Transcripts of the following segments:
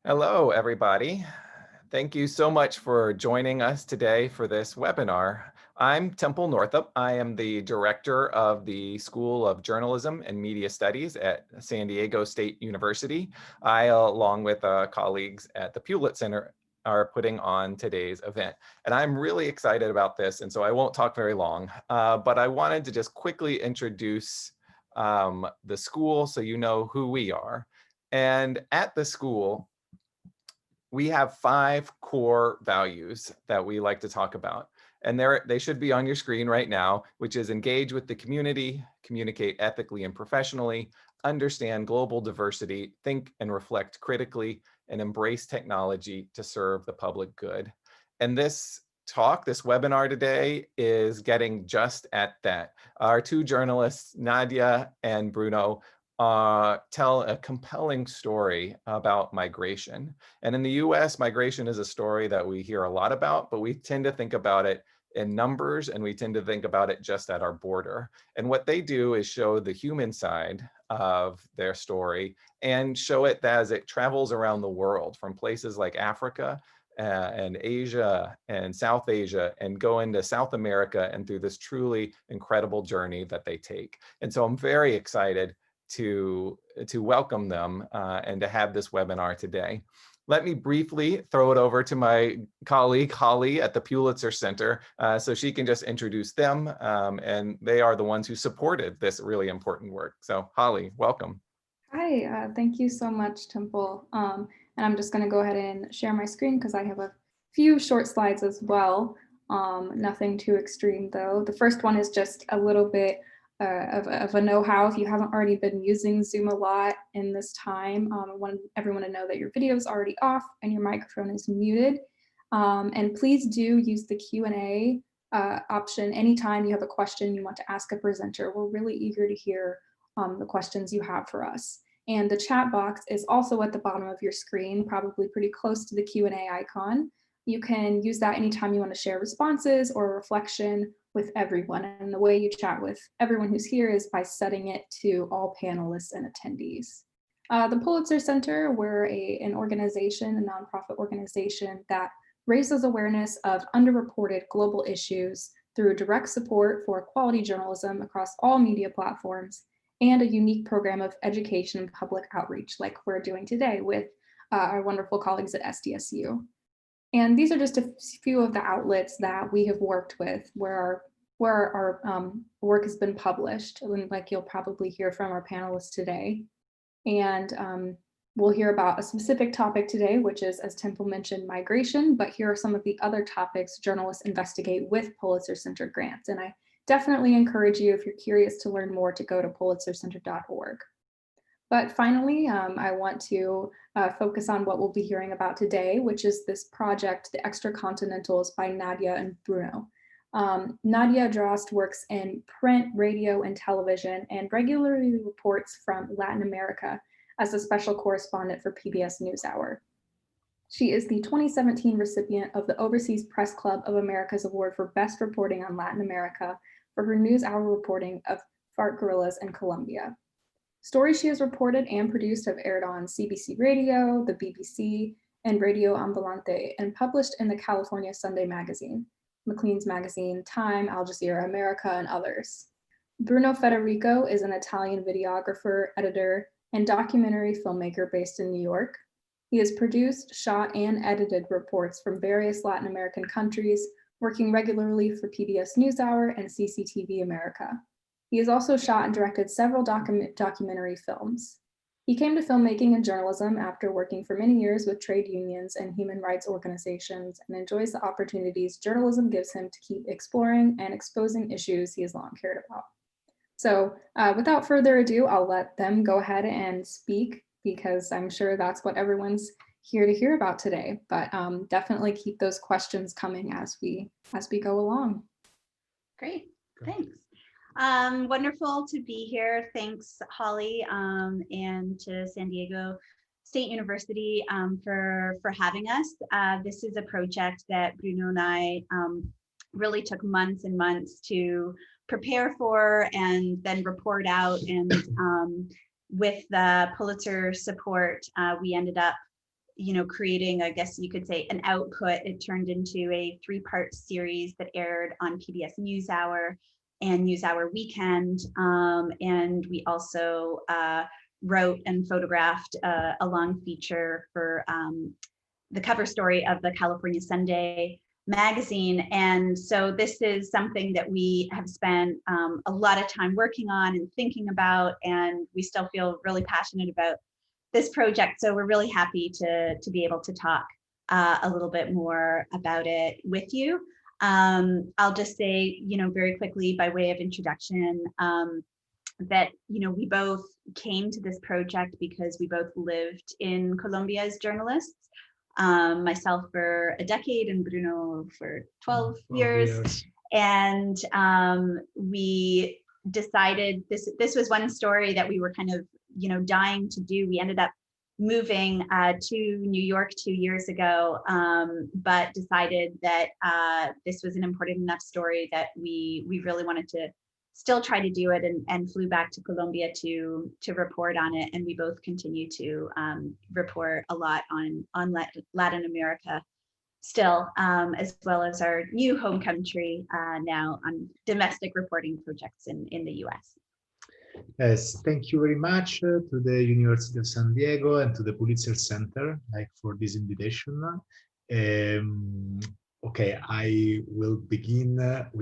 Hello, everybody. Thank you so much for joining us today for this webinar. I'm Temple Northup. I am the director of the School of Journalism and Media Studies at San Diego State University. I, along with colleagues at the Pulitzer Center, are putting on today's event. And I'm really excited about this, and so I won't talk very long, but I wanted to just quickly introduce the school so you know who we are. And at the school, we have 5 core values that we like to talk about. And they should be on your screen right now, which is engage with the community, communicate ethically and professionally, understand global diversity, think and reflect critically, and embrace technology to serve the public good. And this webinar today is getting just at that. Our 2 journalists, Nadia and Bruno, tell a compelling story about migration. And in the US, migration is a story that we hear a lot about, but we tend to think about it in numbers, and we tend to think about it just at our border. And what they do is show the human side of their story and show it as it travels around the world, from places like Africa and Asia and South Asia, and go into South America and through this truly incredible journey that they take. And so I'm very excited to welcome them and to have this webinar today. Let me briefly throw it over to my colleague, Holly, at the Pulitzer Center, so she can just introduce them, and they are the ones who supported this really important work. So Holly, welcome. Hi, thank you so much, Temple. And I'm just going to go ahead and share my screen because I have a few short slides as well. Nothing too extreme, though. The first one is just a little bit of a know-how. If you haven't already been using Zoom a lot in this time, I want everyone to know that your video is already off and your microphone is muted. And please do use the Q&A option anytime you have a question you want to ask a presenter. We're really eager to hear the questions you have for us. And the chat box is also at the bottom of your screen, probably pretty close to the Q&A icon. You can use that anytime you want to share responses or reflection with everyone. And the way you chat with everyone who's here is by setting it to all panelists and attendees. The Pulitzer Center, we're an organization, a nonprofit organization that raises awareness of underreported global issues through direct support for quality journalism across all media platforms, and a unique program of education and public outreach like we're doing today with our wonderful colleagues at SDSU. And these are just a few of the outlets that we have worked with where our work has been published, like you'll probably hear from our panelists today. And we'll hear about a specific topic today, which is, as Temple mentioned, migration, but here are some of the other topics journalists investigate with Pulitzer Center grants. And I definitely encourage you, if you're curious to learn more, to go to pulitzercenter.org. But finally, I want to focus on what we'll be hearing about today, which is this project, the Extra-Continentals by Nadia and Bruno. Nadia Drost works in print, radio, and television, and regularly reports from Latin America as a special correspondent for PBS NewsHour. She is the 2017 recipient of the Overseas Press Club of America's Award for Best Reporting on Latin America for her NewsHour reporting of FARC guerrillas in Colombia. Stories she has reported and produced have aired on CBC Radio, the BBC, and Radio Ambulante, and published in the California Sunday Magazine, Maclean's Magazine, Time, Al Jazeera America, and others. Bruno Federico is an Italian videographer, editor, and documentary filmmaker based in New York. He has produced, shot, and edited reports from various Latin American countries, working regularly for PBS NewsHour and CCTV America. He has also shot and directed several documentary films. He came to filmmaking and journalism after working for many years with trade unions and human rights organizations, and enjoys the opportunities journalism gives him to keep exploring and exposing issues he has long cared about. So without further ado, I'll let them go ahead and speak, because I'm sure that's what everyone's here to hear about today. But definitely keep those questions coming as we go along. Great, thanks. Wonderful to be here. Thanks, Holly, and to San Diego State University for having us. This is a project that Bruno and I really took months and months to prepare for and then report out. And with the Pulitzer support, we ended up creating, I guess you could say, an output. It turned into a 3-part series that aired on PBS NewsHour and NewsHour Weekend. And we also wrote and photographed a long feature for the cover story of the California Sunday magazine. And so this is something that we have spent a lot of time working on and thinking about, and we still feel really passionate about this project. So we're really happy to be able to talk a little bit more about it with you. I'll just say, very quickly by way of introduction, that, we both came to this project because we both lived in Colombia as journalists. Myself for a decade and Bruno for 12 years. And we decided this was one story that we were kind of, dying to do. We ended up moving to New York 2 years ago, but decided that this was an important enough story that we really wanted to still try to do it, and flew back to Colombia to report on it. And we both continue to report a lot on Latin America still, as well as our new home country now on domestic reporting projects in the US. Yes, thank you very much to the University of San Diego and to the Pulitzer Center for this invitation. Okay, I will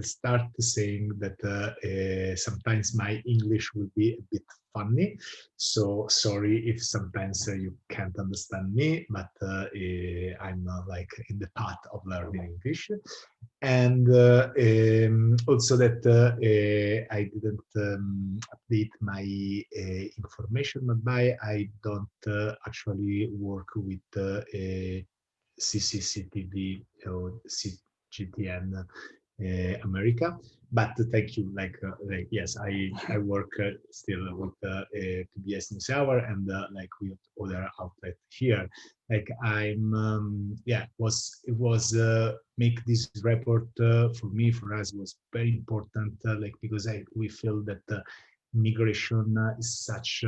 start saying that sometimes my English will be a bit funny, so sorry if sometimes you can't understand me, but I'm in the path of learning English. And also that I didn't update my information, but I don't actually work with CCCTV or CGTN America, but thank you. Yes, I work still with PBS NewsHour and with other outlets here. It was make this report for us was very important, because we feel that migration is such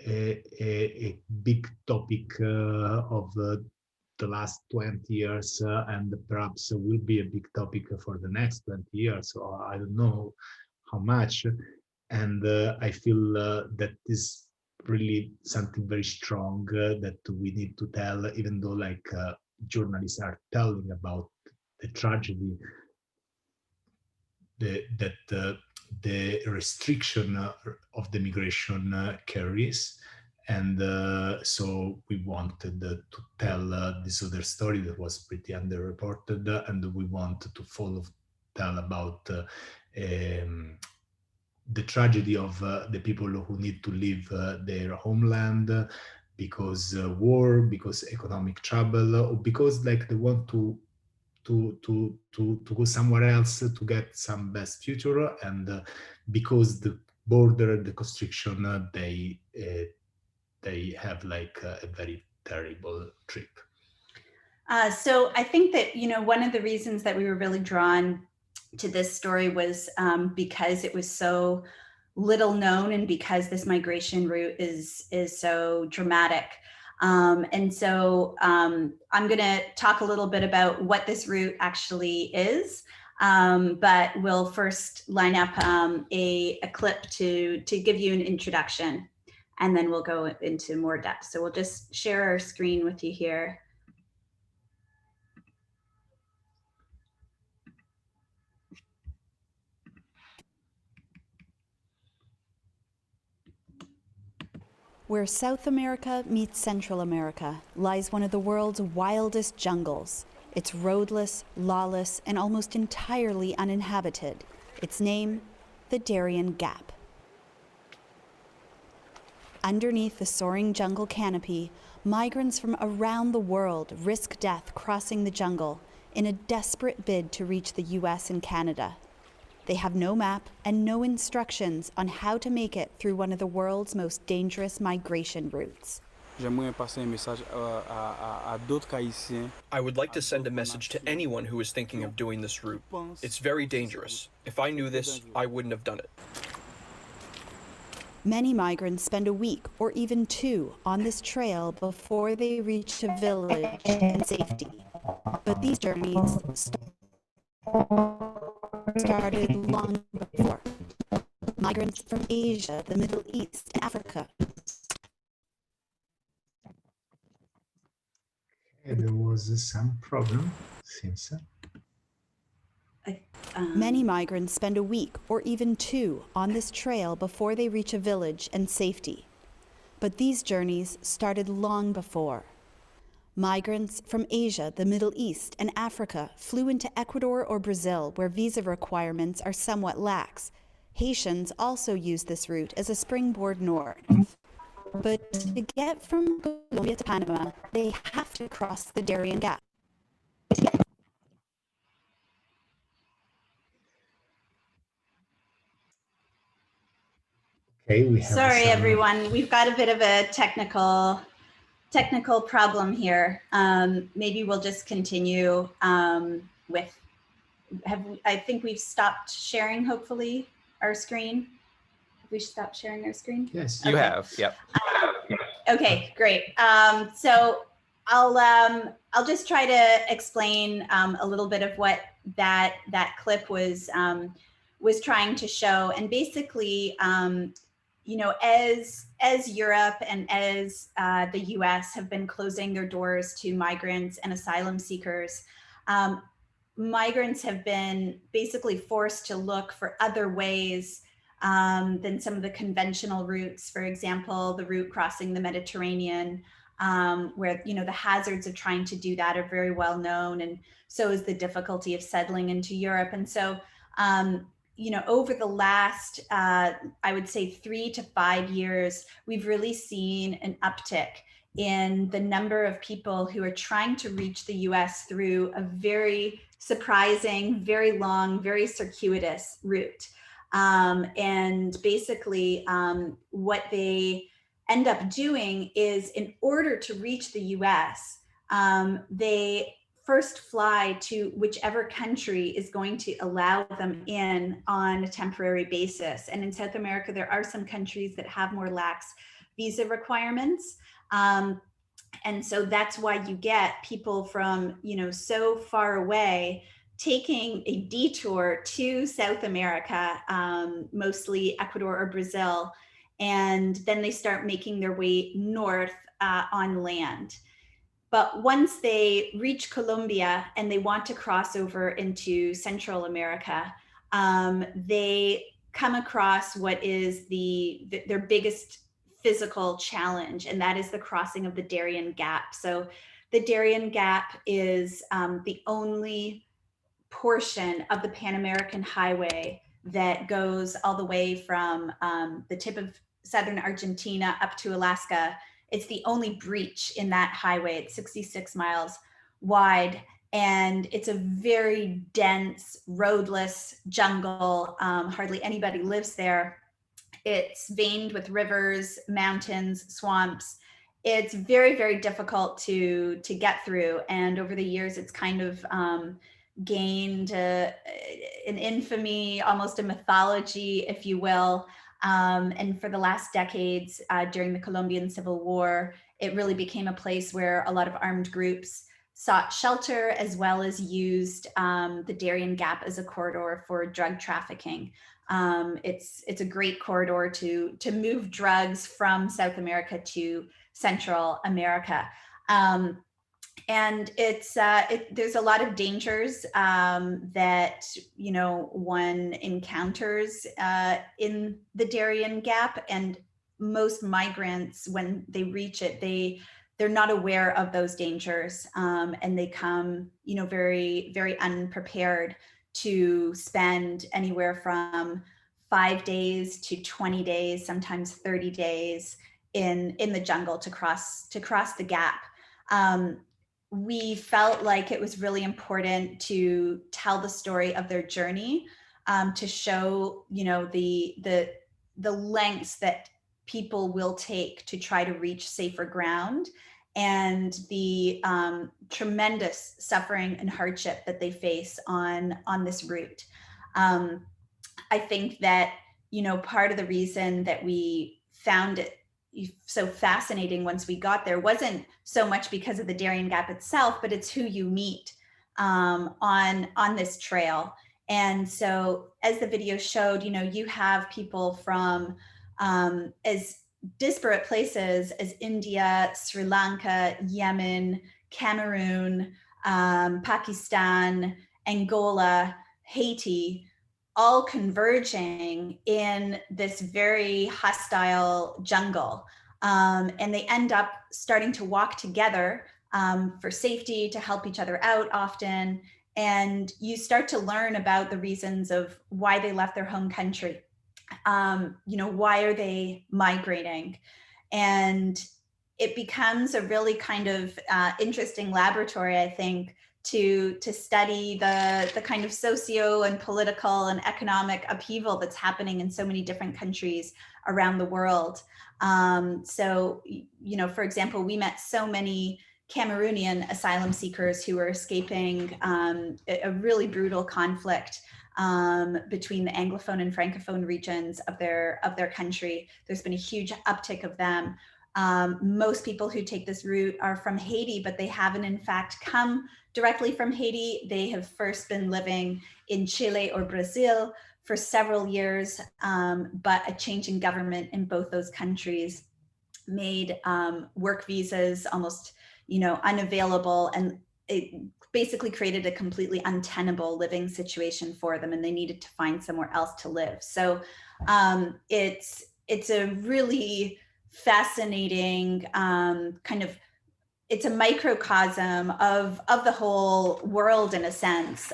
a big topic of the last 20 years, and perhaps will be a big topic for the next 20 years. So I don't know how much. And I feel that is really something very strong that we need to tell, even though journalists are telling about the tragedy that the restriction of the migration carries. And so we wanted to tell this other story that was pretty underreported, and we wanted to tell about the tragedy of the people who need to leave their homeland because war, because economic trouble, or because they want to go somewhere else to get some best future, and because the border, the constriction, they have a very terrible trip. So I think that, one of the reasons that we were really drawn to this story was because it was so little known, and because this migration route is so dramatic. And so I'm going to talk a little bit about what this route actually is, but we'll first line up a clip to give you an introduction, and then we'll go into more depth. So we'll just share our screen with you here. Where South America meets Central America lies one of the world's wildest jungles. It's roadless, lawless, and almost entirely uninhabited. Its name, the Darien Gap. Underneath the soaring jungle canopy, migrants from around the world risk death crossing the jungle in a desperate bid to reach the US and Canada. They have no map and no instructions on how to make it through one of the world's most dangerous migration routes. I would like to send a message to anyone who is thinking of doing this route. It's very dangerous. If I knew this, I wouldn't have done it. Many migrants spend a week or even 2 on this trail before they reach a village in safety. But these journeys started long before. Migrants from Asia, the Middle East, and Africa. There was some problem since. Many migrants spend a week or even 2 on this trail before they reach a village and safety. But these journeys started long before. Migrants from Asia, the Middle East, and Africa flew into Ecuador or Brazil, where visa requirements are somewhat lax. Haitians also use this route as a springboard north. But to get from Colombia to Panama, they have to cross the Darien Gap. Okay, we have Sorry, some... everyone. We've got a bit of a technical problem here. Maybe we'll just continue with. I think we've stopped sharing. Hopefully, our screen. Have we stopped sharing our screen? Yes. You Okay. have, yep. Okay, great. So I'll just try to explain a little bit of what that clip was trying to show. And basically, you know, as Europe and as the US have been closing their doors to migrants and asylum seekers, migrants have been basically forced to look for other ways than some of the conventional routes. For example, the route crossing the Mediterranean, where, you know, the hazards of trying to do that are very well known, and so is the difficulty of settling into Europe. And so, you know, over the last, I would say 3 to 5 years, we've really seen an uptick in the number of people who are trying to reach the US through a very surprising, very long, very circuitous route. And basically what they end up doing is, in order to reach the US, they first fly to whichever country is going to allow them in on a temporary basis. And in South America, there are some countries that have more lax visa requirements. And so that's why you get people from, you know, so far away taking a detour to South America, mostly Ecuador or Brazil, and then they start making their way north on land. But once they reach Colombia and they want to cross over into Central America, they come across what is their biggest physical challenge, and that is the crossing of the Darien Gap. So the Darien Gap is the only portion of the Pan American Highway that goes all the way from the tip of southern Argentina up to Alaska. It's the only breach in that highway. It's 66 miles wide, and it's a very dense, roadless jungle. Hardly anybody lives there. It's veined with rivers, mountains, swamps. It's very, very difficult to get through. And over the years, it's kind of gained an infamy, almost a mythology, if you will. And for the last decades, during the Colombian Civil War, it really became a place where a lot of armed groups sought shelter, as well as used the Darien Gap as a corridor for drug trafficking. It's a great corridor to move drugs from South America to Central America. And there's a lot of dangers that, you know, one encounters in the Darien Gap, and most migrants, when they reach it, they're not aware of those dangers, and they come, you know, very, very unprepared to spend anywhere from 5 days to 20 days, sometimes 30 days in the jungle to cross the gap. We felt like it was really important to tell the story of their journey, to show, you know, the lengths that people will take to try to reach safer ground, and the tremendous suffering and hardship that they face on this route. I think that, part of the reason that we found it so fascinating once we got there wasn't so much because of the Darien Gap itself, but it's who you meet on this trail. And so as the video showed, you have people from as disparate places as India, Sri Lanka, Yemen, Cameroon, Pakistan, Angola, Haiti, all converging in this very hostile jungle. And they end up starting to walk together for safety, to help each other out often. And you start to learn about the reasons of why they left their home country. Why are they migrating? And it becomes a really kind of interesting laboratory, I think, to study the kind of socio and political and economic upheaval that's happening in so many different countries around the world. So, for example, we met so many Cameroonian asylum seekers who were escaping a really brutal conflict between the Anglophone and Francophone regions of their country. There's been a huge uptick of them. Most people who take this route are from Haiti, but they haven't in fact come directly from Haiti. They have first been living in Chile or Brazil for several years, but a change in government in both those countries made work visas almost unavailable, and it basically created a completely untenable living situation for them, and they needed to find somewhere else to live. So it's a really fascinating it's a microcosm of the whole world in a sense,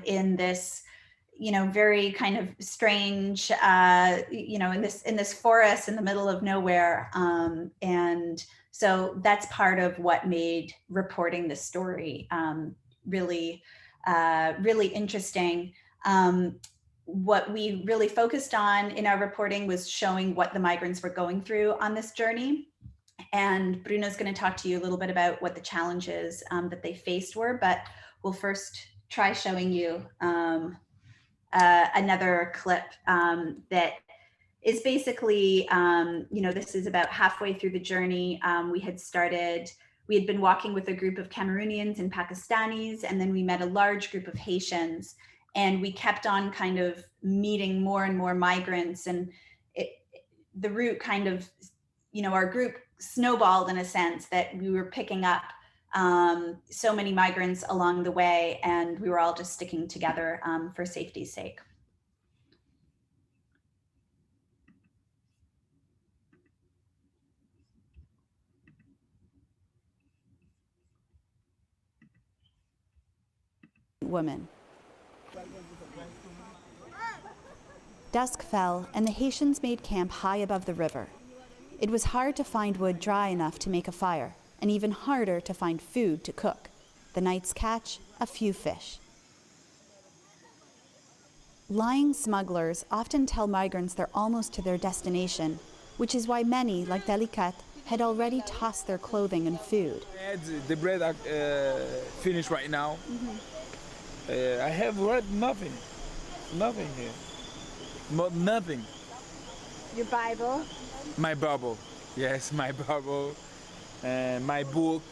in this very kind of strange in this forest in the middle of nowhere, and so that's part of what made reporting this story really interesting. What we really focused on in our reporting was showing what the migrants were going through on this journey. And Bruno's going to talk to you a little bit about what the challenges that they faced were, but we'll first try showing you another clip that is basically, this is about halfway through the journey. We had been walking with a group of Cameroonians and Pakistanis, and then we met a large group of Haitians, and we kept on kind of meeting more and more migrants, and the route kind of, our group snowballed in a sense that we were picking up so many migrants along the way, and we were all just sticking together for safety's sake. Women. Dusk fell, and the Haitians made camp high above the river. It was hard to find wood dry enough to make a fire, and even harder to find food to cook. The night's catch, a few fish. Lying smugglers often tell migrants they're almost to their destination, which is why many, like Delicat, had already tossed their clothing and food. The bread finished right now. I have read nothing here. Nothing. Your Bible? My Bible, yes, my Bible, and my book.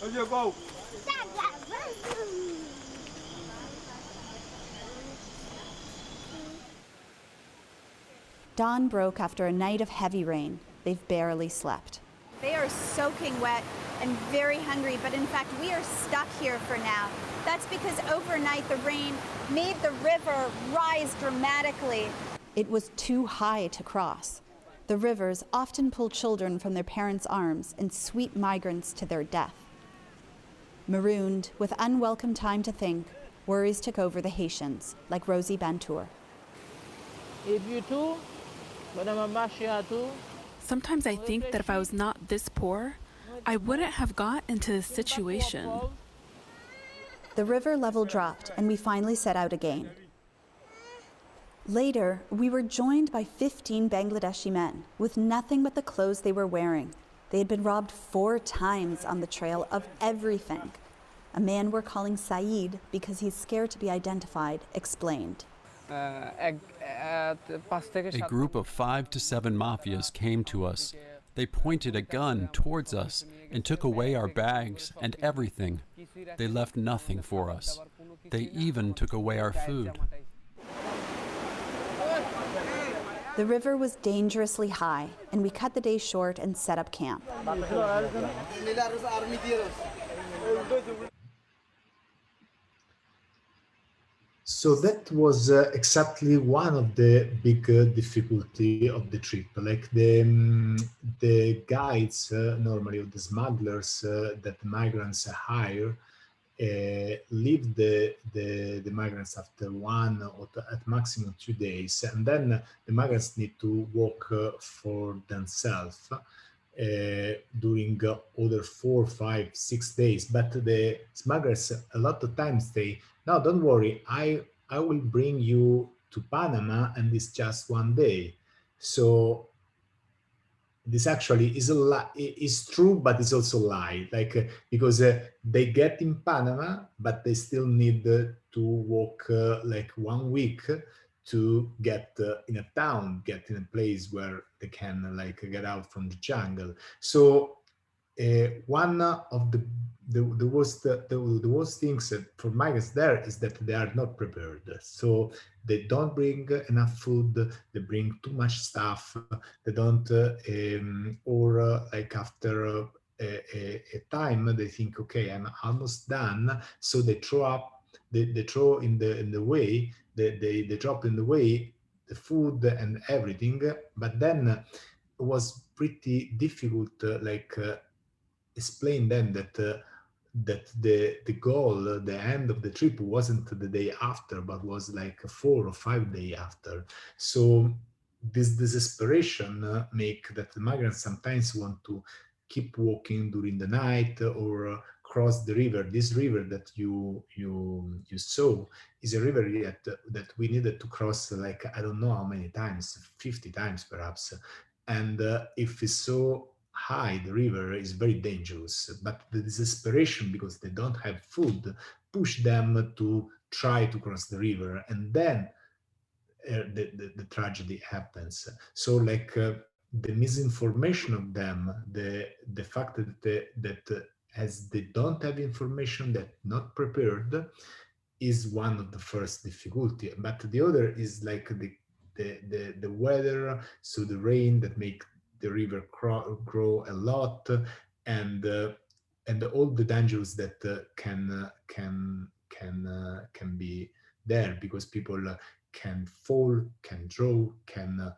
Where'd you go? Dawn broke after a night of heavy rain. They've barely slept. They are soaking wet and very hungry, but in fact, we are stuck here for now. That's because overnight the rain made the river rise dramatically. It was too high to cross. The rivers often pull children from their parents' arms and sweep migrants to their death. Marooned, with unwelcome time to think, worries took over the Haitians, like Rosie Bantour. Sometimes I think that if I was not this poor, I wouldn't have got into this situation. The river level dropped, and we finally set out again. Later, we were joined by 15 Bangladeshi men with nothing but the clothes they were wearing. They had been robbed 4 times on the trail of everything. A man we're calling Saeed because he's scared to be identified explained. A group of 5 to 7 mafias came to us. They pointed a gun towards us and took away our bags and everything. They left nothing for us. They even took away our food. The river was dangerously high, and we cut the day short and set up camp. So that was exactly one of the big difficulty of the trip. Like the guides, normally, or the smugglers that the migrants hire, leave the migrants after 1 or at maximum 2 days, and then the migrants need to walk for themselves during other 4, 5, 6 days. But the smugglers a lot of times say, "No, don't worry, I will bring you to Panama, and it's just 1 day." So this actually is a lie. It's true, but it's also a lie. Like because they get in Panama, but they still need to walk like 1 week to get in a town, get in a place where they can like get out from the jungle. So one of the worst things for migrants there is that they are not prepared. So they don't bring enough food, they bring too much stuff, they don't, like after a time, they think, okay, I'm almost done. So they they throw in the way, they drop in the way the food and everything. But then it was pretty difficult, explain them that the goal, the end of the trip wasn't the day after, but was like 4 or 5 days after. So this desperation make that the migrants sometimes want to keep walking during the night or cross the river. This river that you saw is a river that we needed to cross, like, I don't know how many times, 50 times perhaps. And if it's so high, the river is very dangerous, but the desperation because they don't have food push them to try to cross the river, and then the tragedy happens. So like the misinformation of them, the fact that as they don't have information, that not prepared, is one of the first difficulty. But the other is like the weather, so the rain that make the river grow a lot, and all the dangers that can be there, because people can fall, can draw, can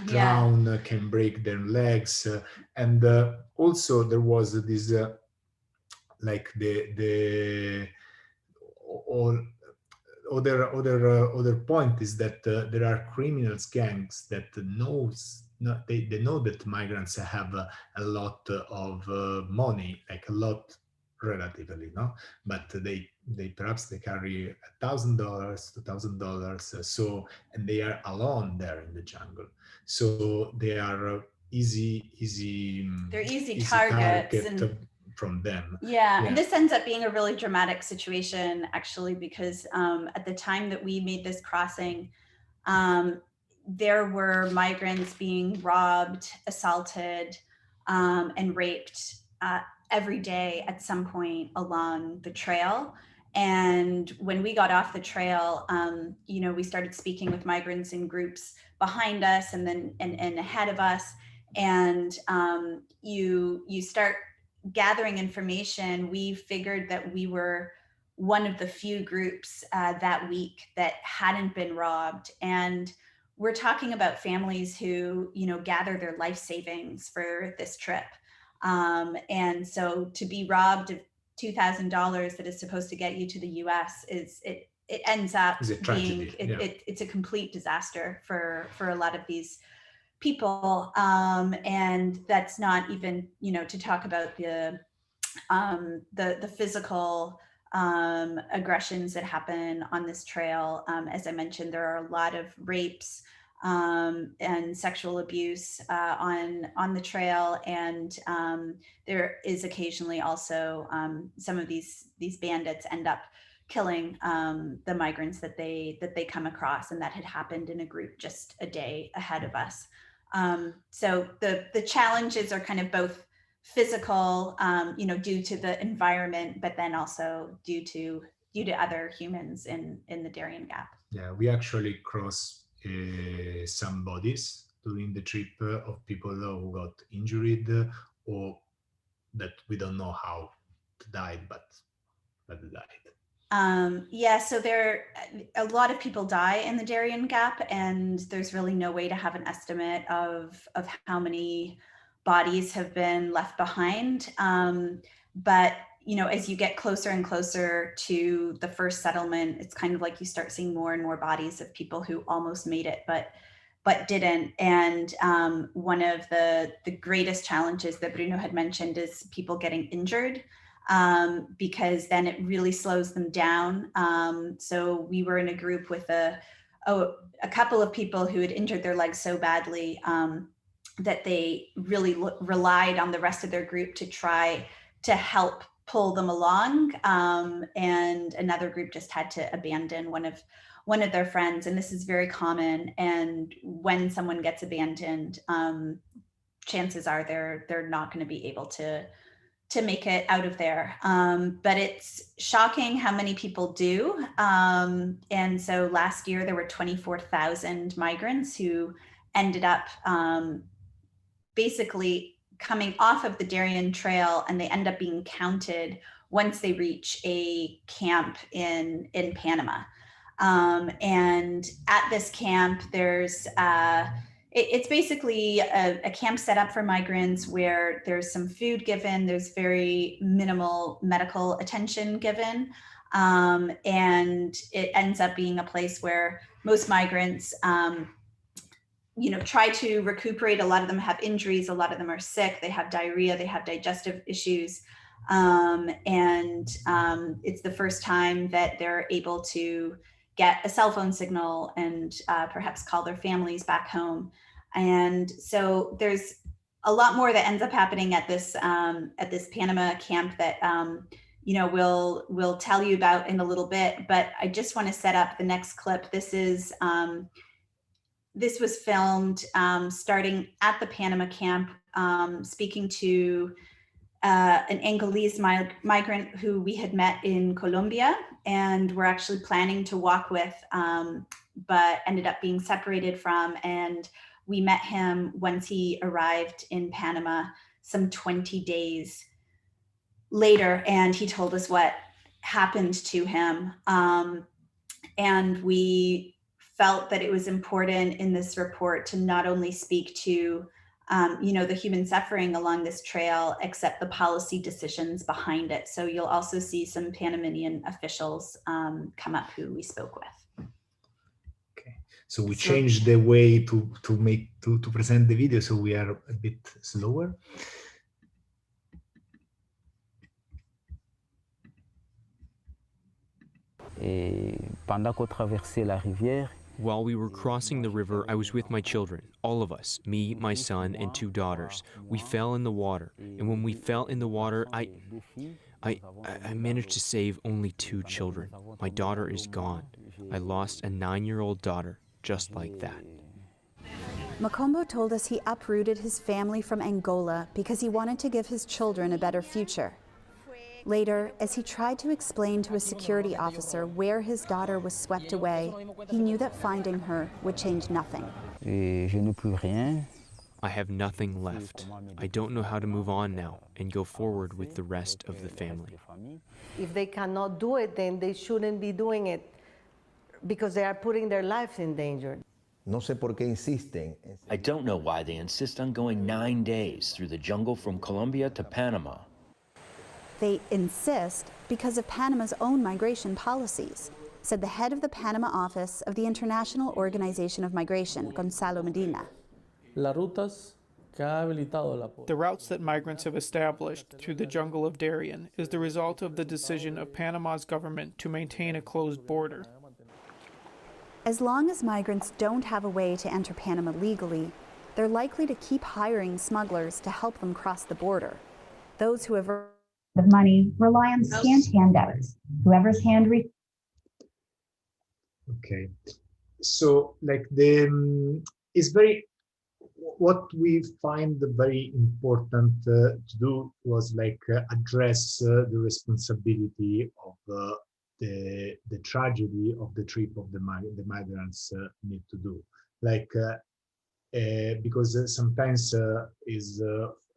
drown, can break their legs, and also there was this like the all other point is that there are criminals gangs that they know that migrants have a lot of money, like a lot relatively, no, but they perhaps they carry $1,000, $2,000, so, and they are alone there in the jungle, so they are they're easy targets from them. Yeah, and this ends up being a really dramatic situation, actually, because at the time that we made this crossing, there were migrants being robbed, assaulted, and raped every day at some point along the trail. And when we got off the trail, we started speaking with migrants in groups behind us and then and ahead of us, and you start gathering information. We figured that we were one of the few groups that week that hadn't been robbed. And we're talking about families who, gather their life savings for this trip. And so to be robbed of $2,000 that is supposed to get you to the US it ends up being, it's a complete disaster for a lot of these people, and that's not even, to talk about the physical aggressions that happen on this trail. As I mentioned, there are a lot of rapes and sexual abuse on the trail, and there is occasionally also some of these bandits end up killing the migrants that they come across, and that had happened in a group just a day ahead of us. So the challenges are kind of both physical, due to the environment, but then also due to other humans in the Darien Gap. Yeah, we actually crossed some bodies during the trip of people who got injured or that we don't know how died, but died. Yeah, so a lot of people die in the Darien Gap, and there's really no way to have an estimate of how many bodies have been left behind. But as you get closer and closer to the first settlement, it's kind of like you start seeing more and more bodies of people who almost made it, but didn't. And one of the greatest challenges that Bruno had mentioned is people getting injured, because then it really slows them down. So we were in a group with a couple of people who had injured their legs so badly that they really relied on the rest of their group to try to help pull them along. And another group just had to abandon one of their friends. And this is very common. And when someone gets abandoned, chances are they're not going to be able to make it out of there. But it's shocking how many people do. And so last year there were 24,000 migrants who ended up basically coming off of the Darien Trail, and they end up being counted once they reach a camp in Panama. And at this camp, there's it's basically a camp set up for migrants where there's some food given, there's very minimal medical attention given, and it ends up being a place where most migrants try to recuperate. A lot of them have injuries, a lot of them are sick, they have diarrhea, they have digestive issues. And it's the first time that they're able to get a cell phone signal and perhaps call their families back home. And so there's a lot more that ends up happening at this Panama camp that we'll tell you about in a little bit. But I just want to set up the next clip. This was filmed starting at the Panama camp, speaking to an Angolese migrant who we had met in Colombia and were actually planning to walk with, but ended up being separated from. And we met him once he arrived in Panama some 20 days later, and he told us what happened to him. And we felt that it was important in this report to not only speak to the human suffering along this trail, except the policy decisions behind it. So you'll also see some Panamanian officials come up who we spoke with. Okay, so we changed the way to present the video, so we are a bit slower. While we were crossing the river, I was with my children, all of us, me, my son, and 2 daughters. We fell in the water, and when we fell in the water, I managed to save only 2 children. My daughter is gone. I lost a 9-year-old daughter, just like that. Makombo told us he uprooted his family from Angola because he wanted to give his children a better future. Later, as he tried to explain to a security officer where his daughter was swept away, he knew that finding her would change nothing. I have nothing left. I don't know how to move on now and go forward with the rest of the family. If they cannot do it, then they shouldn't be doing it because they are putting their lives in danger. I don't know why they insist on going 9 days through the jungle from Colombia to Panama. They insist because of Panama's own migration policies, said the head of the Panama office of the International Organization of Migration, Gonzalo Medina. The routes that migrants have established through the jungle of Darien is the result of the decision of Panama's government to maintain a closed border. As long as migrants don't have a way to enter Panama legally, they're likely to keep hiring smugglers to help them cross the border. Those who have of money rely on scant handouts. Whoever's hand reaches Okay, so like it's very, what we find very important to do was like address the responsibility of the tragedy of the trip of the migrants need to do, like because sometimes is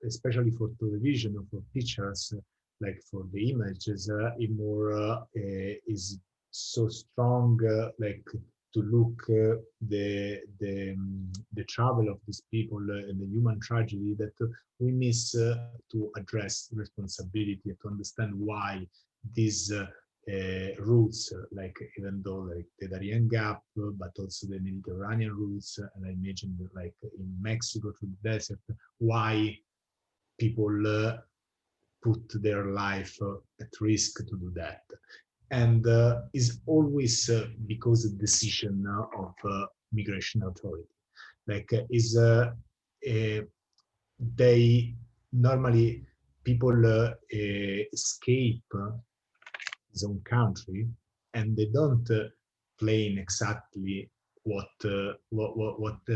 especially for television or for pictures, like for the images, it more is so strong, like to look the travel of these people and the human tragedy, that we miss to address responsibility, to understand why these routes, like even though like the Darien Gap, but also the Mediterranean routes, and I imagine like in Mexico through the desert, why people put their life at risk to do that. And is always because of decision of migration authority. Like they normally people escape his own country, and they don't plan exactly what the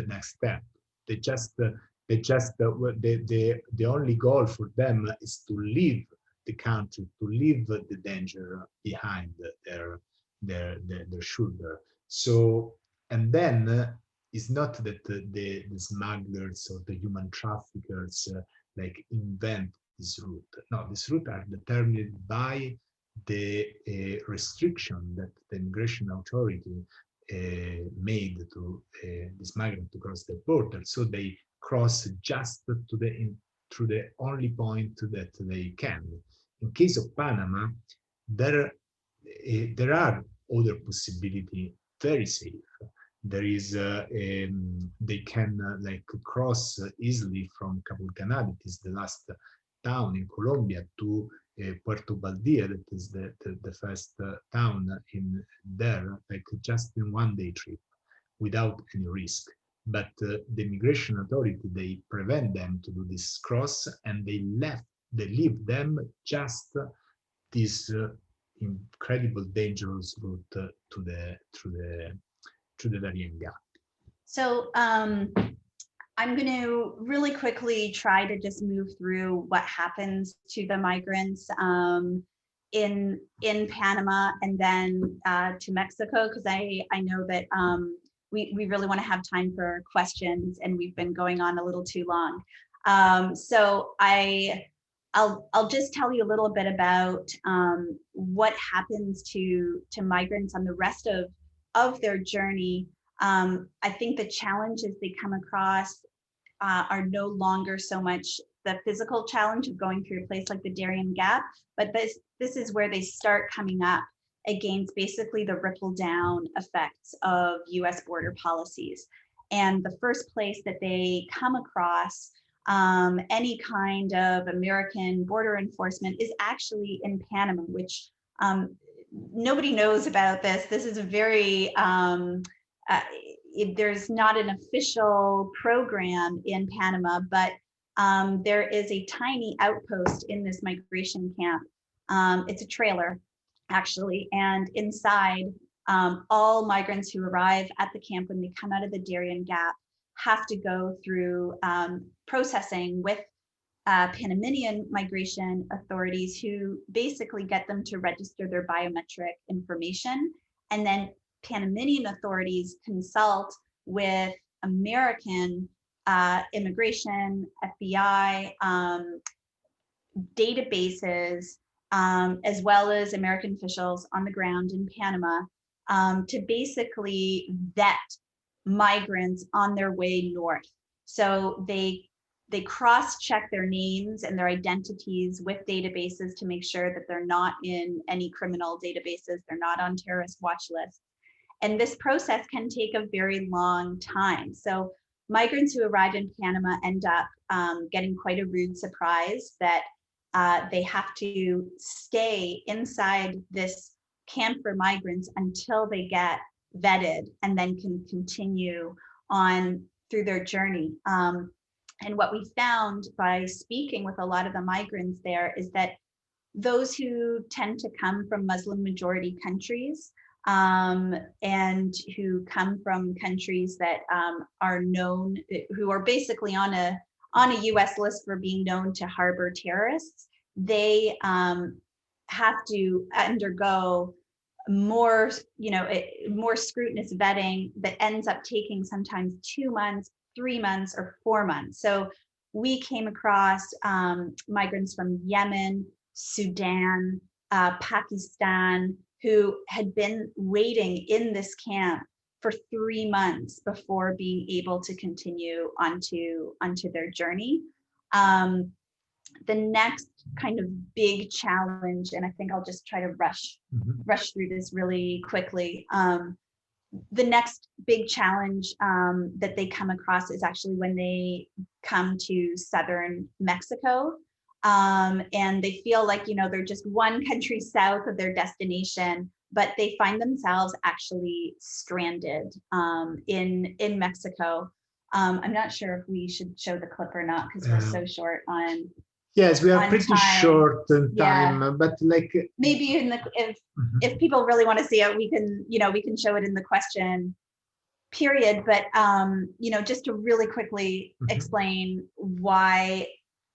next step. They just the only goal for them is to leave the country, to leave the danger behind their shoulder. So, and then it's not that the smugglers or the human traffickers like invent this route. No, this route are determined by the restriction that the immigration authority made to this migrant to cross the border. So they cross just to through the only point that they can. In case of Panama, there are other possibility, very safe. There is they can like cross easily from Capulcana, that is the last town in Colombia, to Puerto Baldia, that is the first town in there, like just in one day trip, without any risk. But the immigration authority, they prevent them to do this cross, and they leave them just this incredible dangerous route to the Darien Gap. So I'm going to really quickly try to just move through what happens to the migrants in Panama and then to Mexico, because I know that we really want to have time for questions, and we've been going on a little too long. So I'll just tell you a little bit about what happens to migrants on the rest of their journey. I think the challenges they come across are no longer so much the physical challenge of going through a place like the Darien Gap, but this is where they start coming up against basically the ripple down effects of US border policies. And the first place that they come across any kind of American border enforcement is actually in Panama, which nobody knows about this. This is a very, there's not an official program in Panama, but there is a tiny outpost in this migration camp. It's a trailer, actually, and inside, all migrants who arrive at the camp when they come out of the Darien Gap have to go through processing with Panamanian migration authorities, who basically get them to register their biometric information. And then Panamanian authorities consult with American immigration, FBI databases, as well as American officials on the ground in Panama to basically vet migrants on their way north. So they cross-check their names and their identities with databases to make sure that they're not in any criminal databases, they're not on terrorist watch lists. And this process can take a very long time. So migrants who arrive in Panama end up getting quite a rude surprise that they have to stay inside this camp for migrants until they get vetted and then can continue on through their journey. And what we found by speaking with a lot of the migrants there is that those who tend to come from Muslim majority countries and who come from countries that are known, who are basically on a US list for being known to harbor terrorists. They have to undergo more scrutinous vetting that ends up taking sometimes 2 months, 3 months, or 4 months. So we came across migrants from Yemen, Sudan, Pakistan, who had been waiting in this camp for 3 months before being able to continue onto their journey. The next kind of big challenge, and I think I'll just try to rush through this really quickly. The next big challenge that they come across is actually when they come to southern Mexico. And they feel like, they're just one country south of their destination, but they find themselves actually stranded in Mexico. I'm not sure if we should show the clip or not, because we're so short on. Yes, we are pretty time. short on time, but like maybe if people really want to see it, we can show it in the question period. But just to really quickly explain why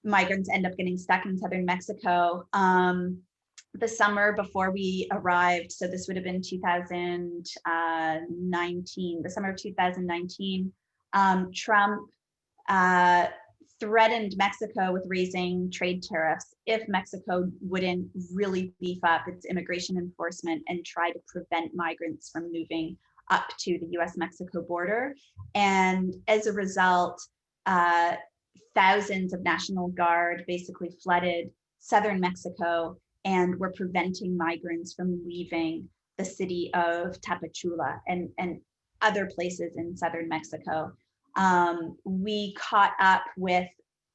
migrants end up getting stuck in southern Mexico. The summer before we arrived, so this would have been 2019, the summer of 2019, Trump threatened Mexico with raising trade tariffs if Mexico wouldn't really beef up its immigration enforcement and try to prevent migrants from moving up to the US-Mexico border. And as a result, thousands of National Guard basically flooded southern Mexico and were preventing migrants from leaving the city of Tapachula and other places in southern Mexico. We caught up with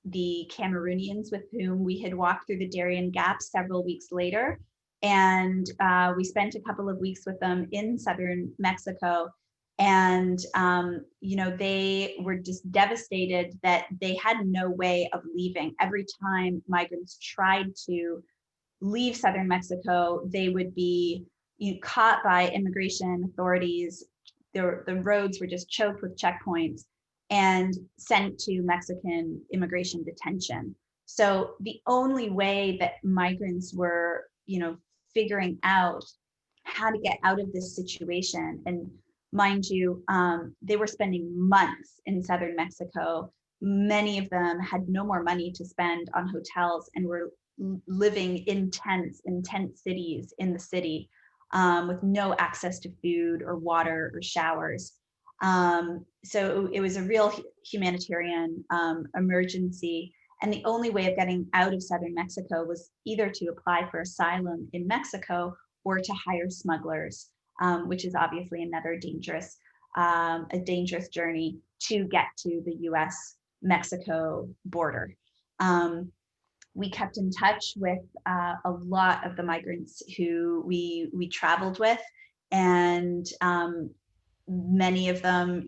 the Cameroonians with whom we had walked through the Darien Gap several weeks later. And we spent a couple of weeks with them in southern Mexico. And, they were just devastated that they had no way of leaving. Every time migrants tried to leave southern Mexico, they would be caught by immigration authorities. The roads were just choked with checkpoints and sent to Mexican immigration detention. So the only way that migrants were, figuring out how to get out of this situation, and mind you, they were spending months in southern Mexico. Many of them had no more money to spend on hotels and were living in tent cities in the city with no access to food or water or showers. So it was a real humanitarian emergency. And the only way of getting out of southern Mexico was either to apply for asylum in Mexico or to hire smugglers, which is obviously another dangerous journey to get to the US-Mexico border. We kept in touch with a lot of the migrants who we traveled with, and many of them,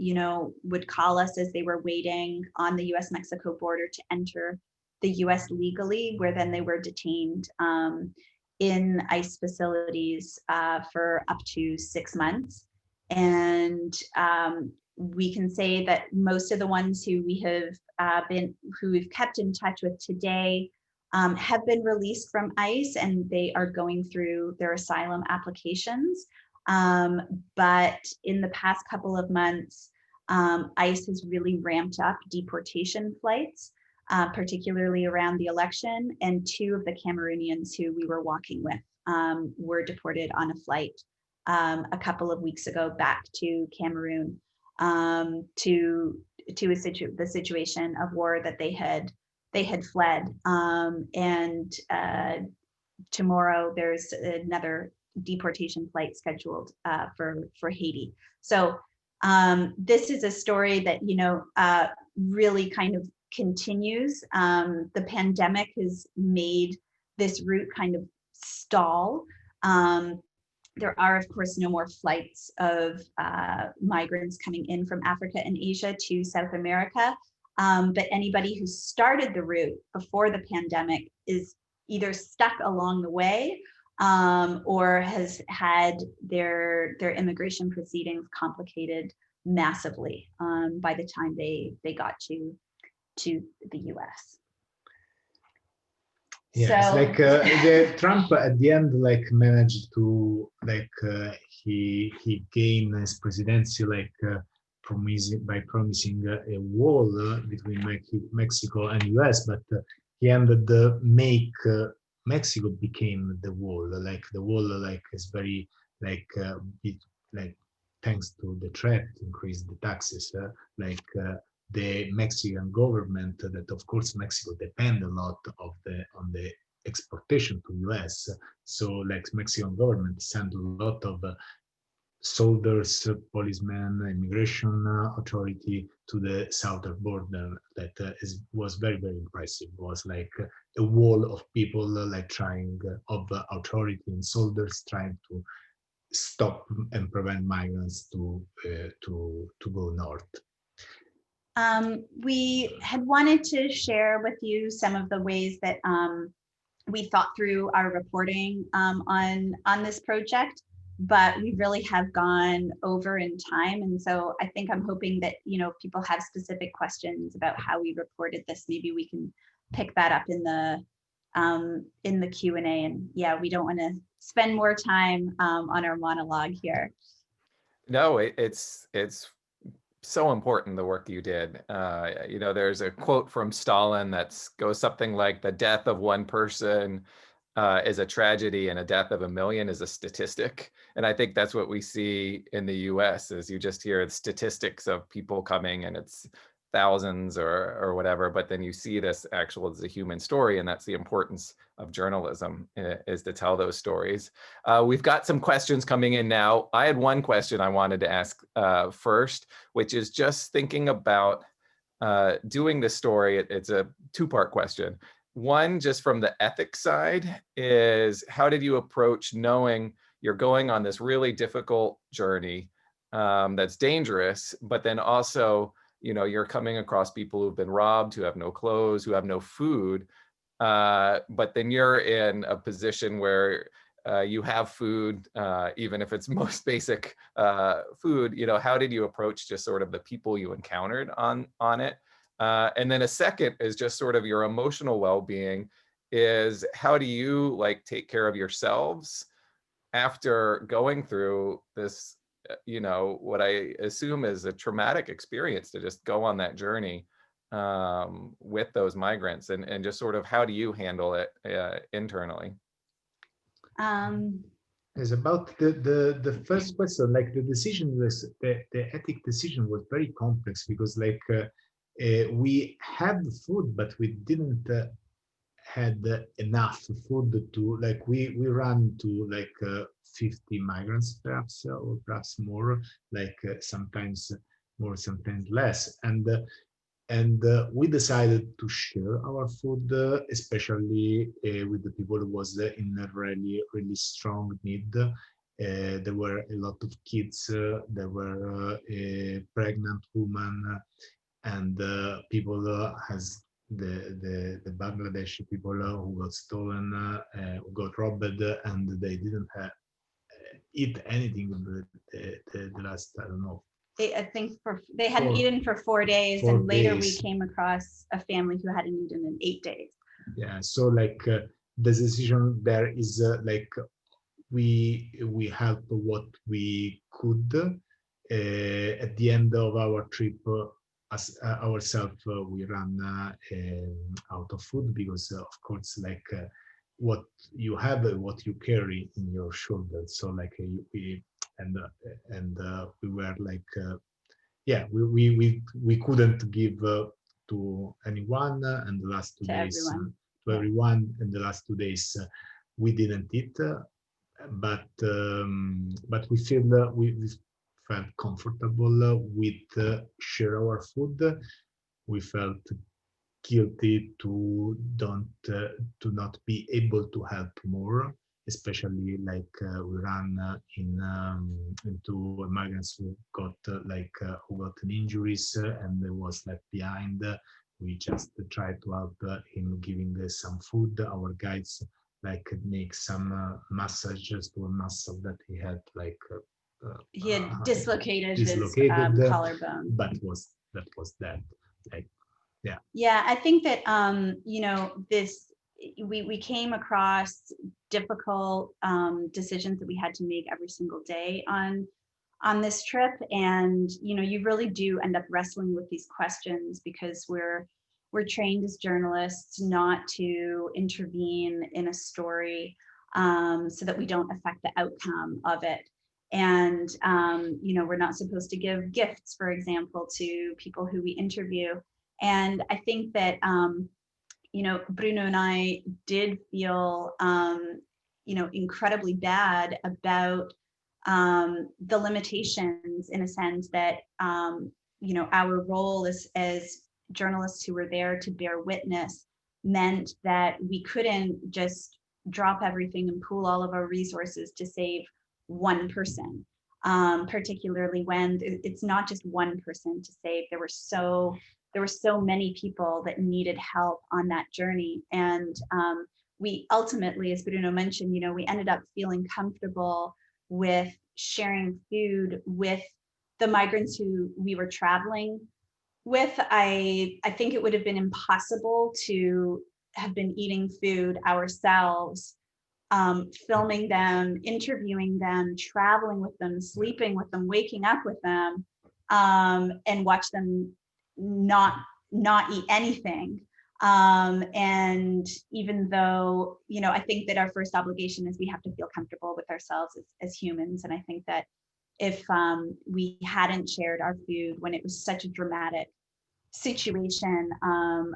would call us as they were waiting on the US-Mexico border to enter the US legally, where then they were detained in ICE facilities for up to 6 months. And we can say that most of the ones who we've kept in touch with today have been released from ICE, and they are going through their asylum applications. But in the past couple of months, ICE has really ramped up deportation flights, particularly around the election. And 2 of the Cameroonians who we were walking with were deported on a flight a couple of weeks ago back to Cameroon to the situation of war that they had fled. And tomorrow there's another deportation flight scheduled for Haiti. So this is a story that really kind of continues. The pandemic has made this route kind of stall. There are, of course, no more flights of migrants coming in from Africa and Asia to South America. But anybody who started the route before the pandemic is either stuck along the way or has had their immigration proceedings complicated massively by the time they got to the US. Yeah, So, it's like the Trump at the end like managed to like he gained his presidency like promising a wall between Mexico and US, but he ended make Mexico became the wall. Like the wall like is very like like thanks to the threat increase the taxes the Mexican government that of course Mexico depend a lot on the exportation to US. So like Mexican government sent a lot of soldiers, policemen, immigration authority to the southern border that was very, very impressive. It was like a wall of people like trying of authority and soldiers trying to stop and prevent migrants to go north. We had wanted to share with you some of the ways that we thought through our reporting on this project, but we really have gone over in time. And so I think I'm hoping that, you know, if people have specific questions about how we reported this, maybe we can pick that up in the Q&A. And yeah, we don't want to spend more time on our monologue here. No, it's so important, the work you did. You know, there's a quote from Stalin that goes something like, the death of one person is a tragedy and a death of a million is a statistic. And I think that's what we see in the US, is you just hear the statistics of people coming and it's thousands or whatever, but then you see this actual as a human story, and that's the importance of journalism, is to tell those stories. We've got some questions coming in now. I had one question I wanted to ask first, which is just thinking about doing this story. It's a two-part question. One, just from the ethics side, is how did you approach knowing you're going on this really difficult journey that's dangerous, but then also, you know, you're coming across people who've been robbed, who have no clothes, who have no food, but then you're in a position where you have food, even if it's most basic food. You know, how did you approach just sort of the people you encountered on it? And then a second is just sort of your emotional well-being, is how do you like take care of yourselves after going through this, you know, what I assume is a traumatic experience to just go on that journey with those migrants, and just sort of how do you handle it internally? It's about the first question, like the decision was the ethic decision was very complex, because like we had food, but we didn't had enough food to like we ran to like 50 migrants perhaps, or perhaps more, like sometimes more, sometimes less, and we decided to share our food, especially with the people who was in a really strong need. There were a lot of kids, there were pregnant women, and people has the Bangladeshi people who got stolen, who got robbed, and they didn't eat anything the last, I don't know. I think they hadn't eaten for 4 days, and later we came across a family who hadn't eaten in 8 days. Yeah, so like the decision there is like we helped what we could. At the end of our trip, as ourselves, we ran out of food, because of course, like what you have, what you carry in your shoulders. So like we were like, yeah, we couldn't give to anyone, and the last 2 days to everyone, and the last 2 days we didn't eat, but we feel we felt comfortable with share our food. We felt guilty to not be able to help more, especially like we ran into migrants who got who got injuries and they was left behind. We just tried to help him, giving some food. Our guides like make some massages to a muscle that he had like he had dislocated his collarbone, but that was that. Like, yeah. Yeah, I think that you know, we came across difficult decisions that we had to make every single day on this trip, and you know, you really do end up wrestling with these questions because we're trained as journalists not to intervene in a story so that we don't affect the outcome of it. And you know, we're not supposed to give gifts, for example, to people who we interview. And I think that you know, Bruno and I did feel you know, incredibly bad about the limitations, in a sense that you know, our role as journalists who were there to bear witness meant that we couldn't just drop everything and pool all of our resources to save one person, particularly when it's not just one person to save. There were so many people that needed help on that journey. And we ultimately, as Bruno mentioned, you know, we ended up feeling comfortable with sharing food with the migrants who we were traveling with. I think it would have been impossible to have been eating food ourselves, filming them, interviewing them, traveling with them, sleeping with them, waking up with them, and watch them not eat anything. And even though, you know, I think that our first obligation is we have to feel comfortable with ourselves as humans. And I think that if we hadn't shared our food when it was such a dramatic situation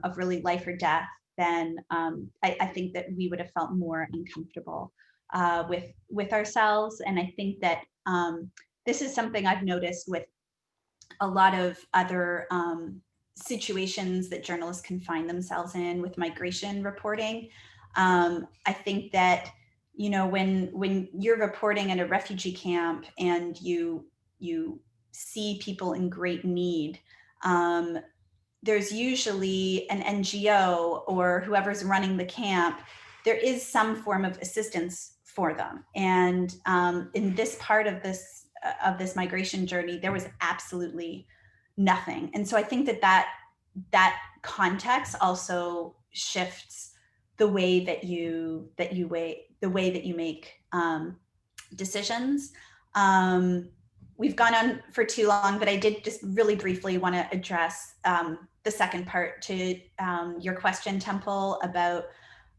of really life or death, then I think that we would have felt more uncomfortable with ourselves. And I think that this is something I've noticed with a lot of other situations that journalists can find themselves in with migration reporting. I think that, you know, when you're reporting at a refugee camp and you see people in great need, there's usually an NGO or whoever's running the camp, there is some form of assistance for them. And in this part of this migration journey, there was absolutely nothing. And so I think that context also shifts the way that you make decisions. We've gone on for too long, but I did just really briefly want to address the second part to your question, Temple, about,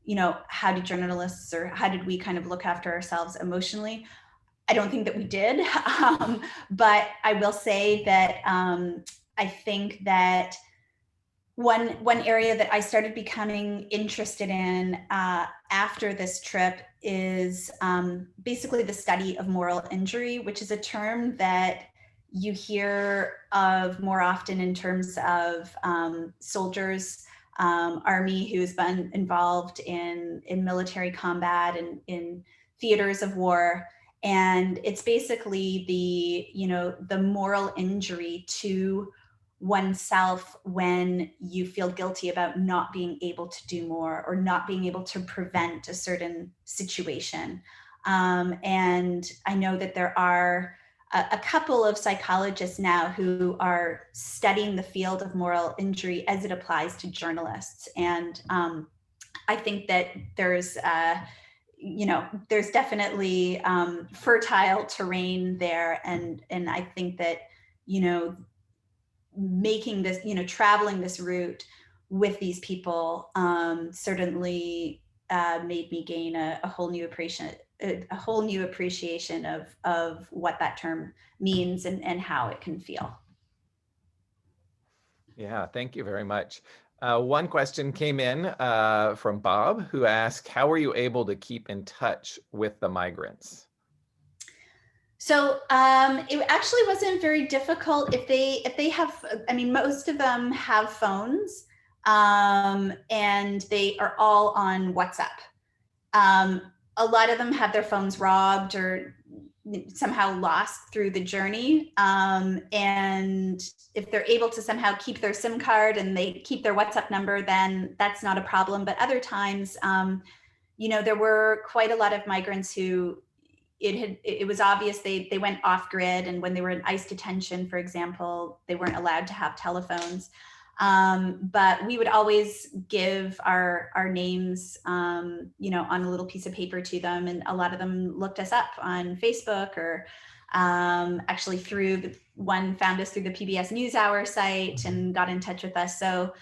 you know, how do journalists, or how did we kind of look after ourselves emotionally? I don't think that we did, but I will say that I think that one area that I started becoming interested in after this trip is basically the study of moral injury, which is a term that you hear of more often in terms of soldiers, army who's been involved in military combat and in theaters of war. And it's basically the moral injury to oneself when you feel guilty about not being able to do more or not being able to prevent a certain situation. And I know that there are a couple of psychologists now who are studying the field of moral injury as it applies to journalists. And I think that there's definitely fertile terrain there. And I think that, making this, traveling this route with these people certainly made me gain a whole new appreciation of what that term means and how it can feel. Yeah, thank you very much. One question came in from Bob, who asked, how were you able to keep in touch with the migrants? So it actually wasn't very difficult. If they have, most of them have phones, and they are all on WhatsApp. A lot of them have their phones robbed or somehow lost through the journey. And if they're able to somehow keep their SIM card and they keep their WhatsApp number, then that's not a problem. But other times, there were quite a lot of migrants who it was obvious they went off grid, and when they were in ICE detention, for example, they weren't allowed to have telephones. But we would always give our names, on a little piece of paper to them, and a lot of them looked us up on Facebook, or actually one found us through the PBS NewsHour site and got in touch with us. So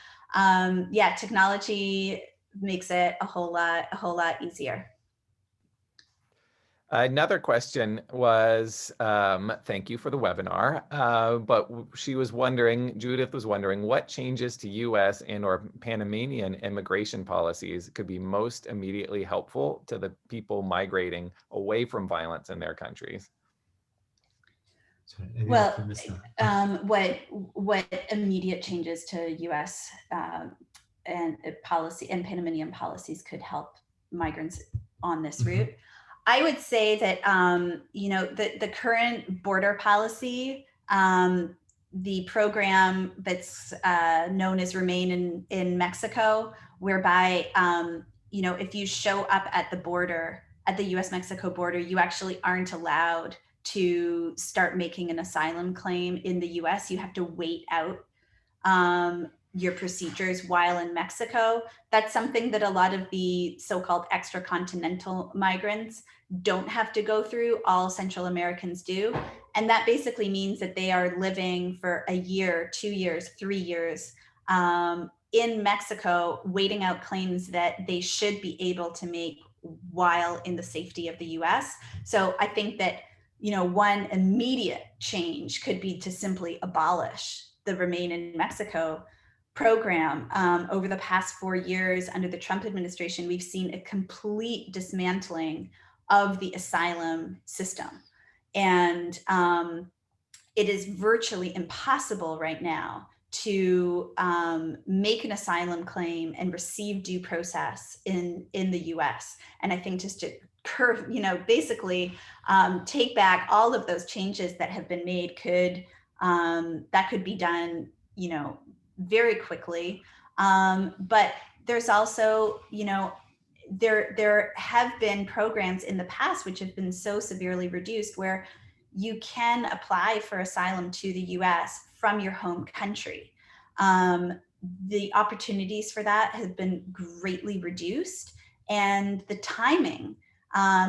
technology makes it a whole lot easier. Another question was, thank you for the webinar, but Judith was wondering what changes to US and/or Panamanian immigration policies could be most immediately helpful to the people migrating away from violence in their countries. Well, what immediate changes to US and policy and Panamanian policies could help migrants on this route? I would say that, the current border policy, the program that's known as Remain in Mexico, whereby, if you show up at the border, at the US-Mexico border, you actually aren't allowed to start making an asylum claim in the US. You have to wait out your procedures while in Mexico. That's something that a lot of the so-called extra-continental migrants don't have to go through. All Central Americans do. And that basically means that they are living for a year, 2 years, 3 years in Mexico, waiting out claims that they should be able to make while in the safety of the US. So I think that, one immediate change could be to simply abolish the Remain in Mexico program. Over the past 4 years under the Trump administration, we've seen a complete dismantling of the asylum system. And it is virtually impossible right now to make an asylum claim and receive due process in the US. And I think just to basically take back all of those changes that have been made that could be done, very quickly. But there's also, there have been programs in the past which have been so severely reduced where you can apply for asylum to the US from your home country. The opportunities for that have been greatly reduced, and the timing,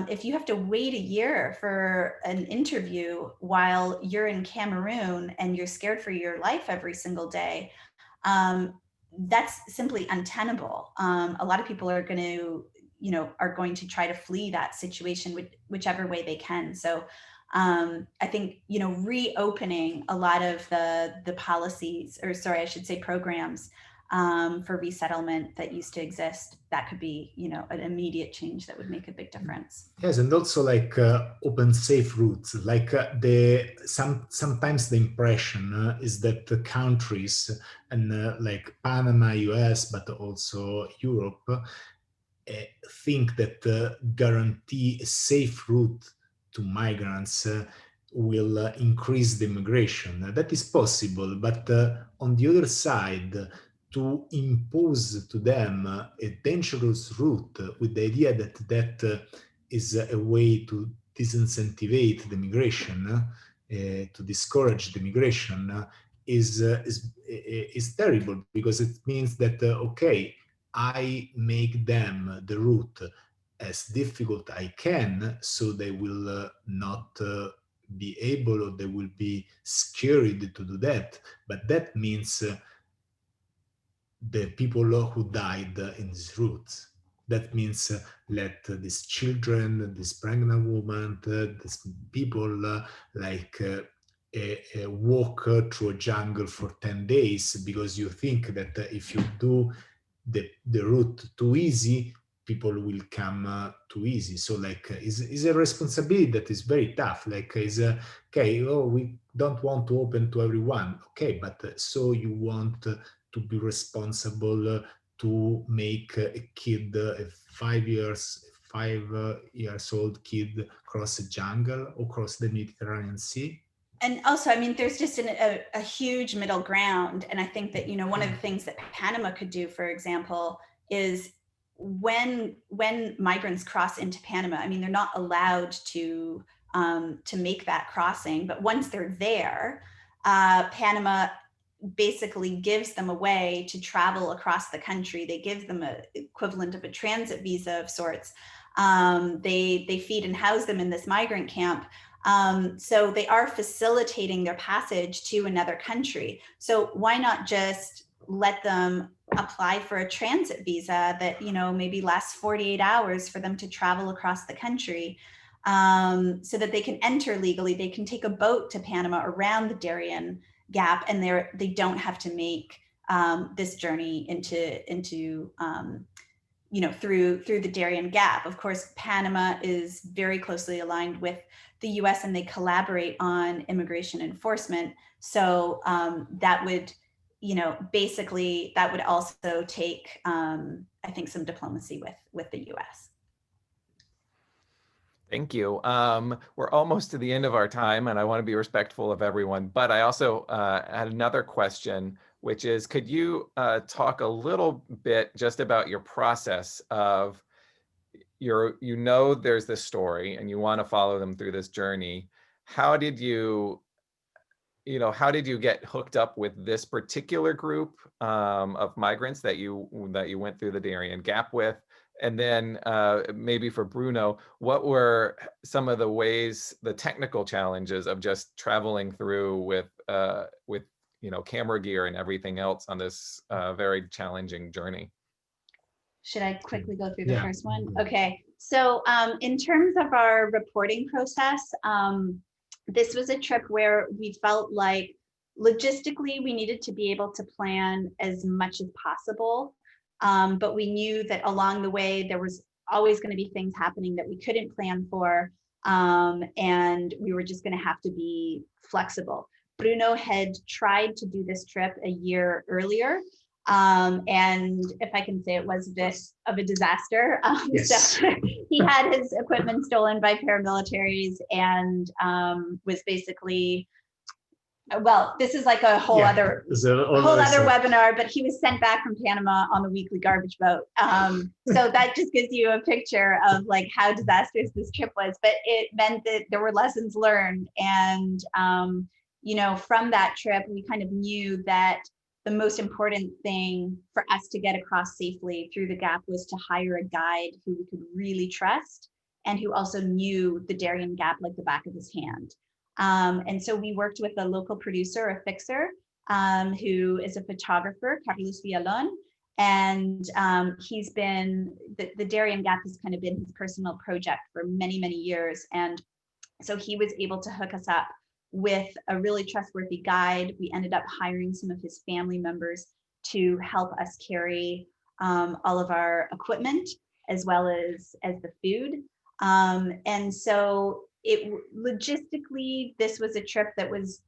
if you have to wait a year for an interview while you're in Cameroon and you're scared for your life every single day, that's simply untenable. A lot of people are going to try to flee that situation whichever way they can. So I think, reopening a lot of the policies, or sorry, I should say programs for resettlement that used to exist, that could be, an immediate change that would make a big difference. Yes, and also open safe routes. Sometimes the impression is that the countries and Panama, US, but also Europe, think that guarantee a safe route to migrants will increase the immigration. That is possible, but on the other side, to impose to them a dangerous route with the idea that is a way to disincentivate the migration, to discourage the migration, is terrible, because it means that, okay, I make them the route as difficult I can, so they will not be able, or they will be scared to do that. But that means the people who died in these routes. That means let these children, this pregnant woman, these people walk through a jungle for 10 days because you think that if you do the route too easy, people will come too easy. So is a responsibility that is very tough. Okay, we don't want to open to everyone. Okay, but so you want to be responsible to make a kid, a 5 years old kid, cross a jungle or cross the Mediterranean Sea? And also, there's just a huge middle ground. And I think that, one of the things that Panama could do, for example, is when migrants cross into Panama, I mean, they're not allowed to make that crossing, but once they're there, Panama basically gives them a way to travel across the country. They give them an equivalent of a transit visa of sorts. They feed and house them in this migrant camp. So they are facilitating their passage to another country. So why not just let them apply for a transit visa that, you know, maybe lasts 48 hours for them to travel across the country, so that they can enter legally. They can take a boat to Panama around the Darien Gap, and they don't have to make this journey into you know, through the Darien Gap. Of course, Panama is very closely aligned with the US, and they collaborate on immigration enforcement. So that would, you know, basically that would also take, I think, some diplomacy with the US. Thank you. We're almost to the end of our time, and I want to be respectful of everyone, but I also had another question, which is, could you talk a little bit just about your process of you know there's this story and you want to follow them through this journey. How did you get hooked up with this particular group of migrants that you went through the Darien Gap with? And then maybe for Bruno, what were some of the ways, the technical challenges of just traveling through with you know, camera gear and everything else on this very challenging journey? Should I quickly go through the first one? Okay, so in terms of our reporting process, this was a trip where we felt like logistically we needed to be able to plan as much as possible. But we knew that along the way, there was always going to be things happening that we couldn't plan for. And we were just going to have to be flexible. Bruno had tried to do this trip a year earlier. And if I can say, it was a bit of a disaster. Yes. So he had his equipment stolen by paramilitaries and was basically, well, this is like a whole other webinar, but he was sent back from Panama on the weekly garbage boat. So that just gives you a picture of like how disastrous this trip was, but it meant that there were lessons learned. And, you know, from that trip, we kind of knew that the most important thing for us to get across safely through the gap was to hire a guide who we could really trust and who also knew the Darien Gap like the back of his hand. And so we worked with a local producer, a fixer, who is a photographer, Carlos Villalon, and he's been, the Darien Gap has kind of been his personal project for many, many years. And so he was able to hook us up with a really trustworthy guide. We ended up hiring some of his family members to help us carry all of our equipment as well as the food. And so logistically, this was a trip that was,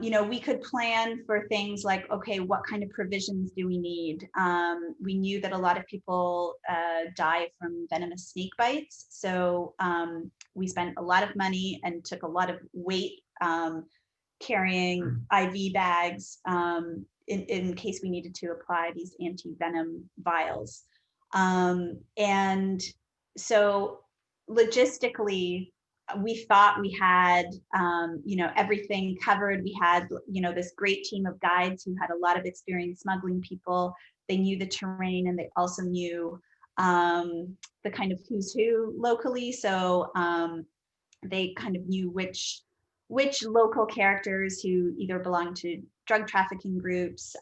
you know, we could plan for things like, okay, what kind of provisions do we need? We knew that a lot of people die from venomous snake bites. So we spent a lot of money and took a lot of weight carrying IV bags in case we needed to apply these anti-venom vials. And so logistically, we thought we had, you know, everything covered. We had, you know, this great team of guides who had a lot of experience smuggling people. They knew the terrain and they also knew the kind of who's who locally. So they kind of knew which local characters who either belonged to drug trafficking groups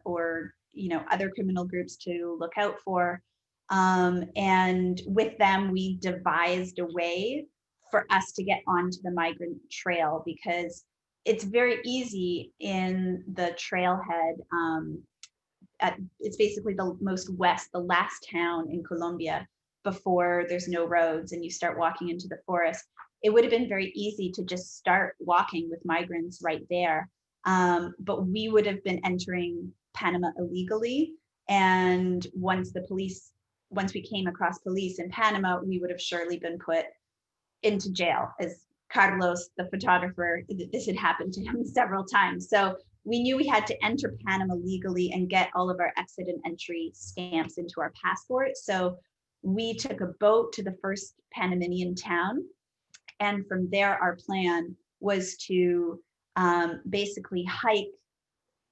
or, you know, other criminal groups to look out for. And with them, we devised a way for us to get onto the Migrant Trail, because it's very easy in the trailhead. It's basically the most west, the last town in Colombia before there's no roads and you start walking into the forest. It would have been very easy to just start walking with migrants right there. But we would have been entering Panama illegally. And once we came across police in Panama, we would have surely been put into jail. As Carlos, the photographer, this had happened to him several times. So we knew we had to enter Panama legally and get all of our exit and entry stamps into our passport. So we took a boat to the first Panamanian town. And from there, our plan was to basically hike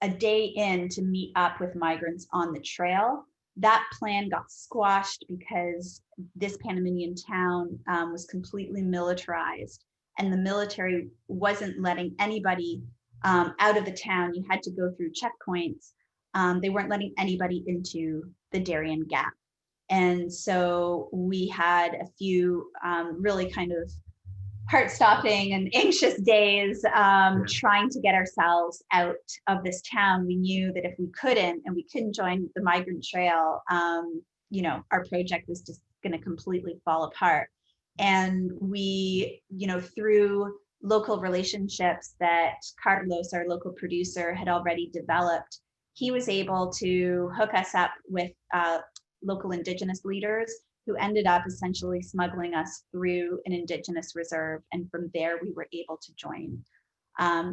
a day in to meet up with migrants on the trail. That plan got squashed because this Panamanian town was completely militarized, and the military wasn't letting anybody out of the town. You had to go through checkpoints. They weren't letting anybody into the Darien Gap. And so we had a few really kind of heart-stopping and anxious days trying to get ourselves out of this town. We knew that if we couldn't join the Migrant Trail, you know, our project was just going to completely fall apart. And we, you know, through local relationships that Carlos, our local producer, had already developed, he was able to hook us up with local indigenous leaders who ended up essentially smuggling us through an indigenous reserve. And from there, we were able to join,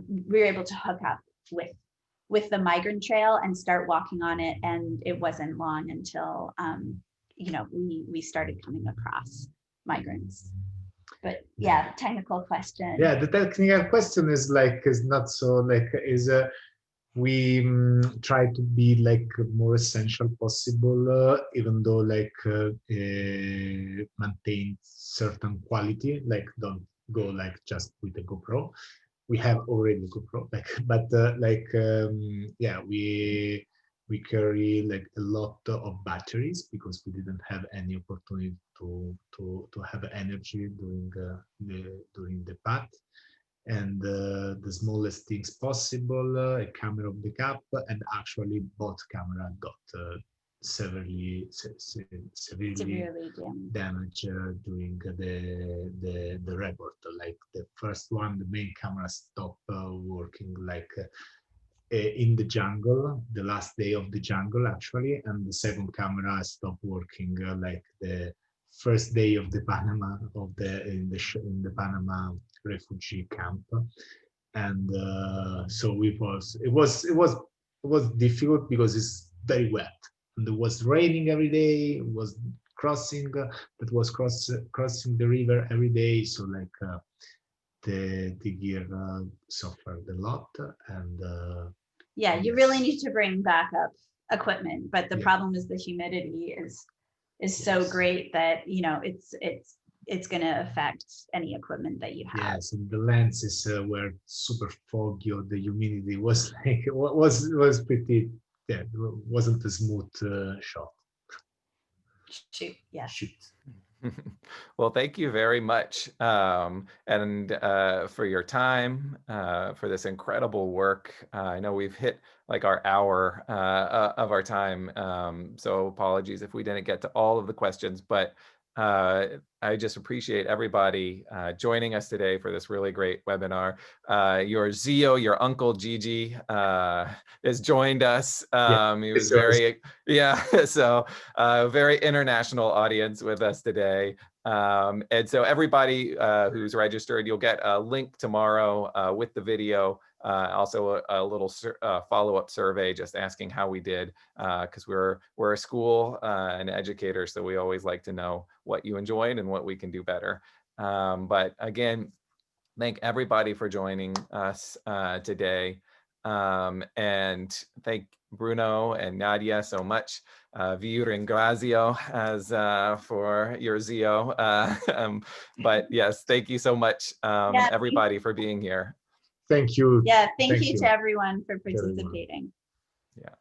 we were able to hook up with the Migrant Trail and start walking on it. And it wasn't long until, you know, we started coming across migrants. But yeah, technical question. Yeah, the technical question is like, is not so like, we try to be like more essential possible, even though like maintain certain quality, like don't go like just with the GoPro. We have already GoPro, like, but yeah, we carry like a lot of batteries because we didn't have any opportunity to have energy during the path. And the smallest things possible, a camera of the gap, and actually both cameras got severely damaged during the report. Like the first one, the main camera stopped working like in the jungle, the last day of the jungle actually, and the second camera stopped working like the first day of the Panama in the Panama refugee camp. And so it was difficult because it's very wet and it was raining every day. It was crossing the river every day, so like the gear suffered a lot. And yeah, you really need to bring backup equipment, but the problem is the humidity is so great that, you know, it's going to affect any equipment that you have. Yes, and the lenses were super foggy, or the humidity was like was pretty. Yeah, it wasn't a smooth shot. Shoot, yeah. Shoot. Well, thank you very much, and for your time, for this incredible work. I know we've hit like our hour of our time, so apologies if we didn't get to all of the questions, but I just appreciate everybody joining us today for this really great webinar. Your Zio, your uncle Gigi, has joined us. He was very, so very international audience with us today. And so everybody who's registered, you'll get a link tomorrow with the video. Also a little follow-up survey just asking how we did, because we're a school and educators, so we always like to know what you enjoyed and what we can do better. But again, thank everybody for joining us today, and thank Bruno and Nadia so much. Vi ringrazio as for your Zio, but yes, thank you so much, everybody, for being here. Thank you. Yeah, thank you to everyone for participating. Yeah.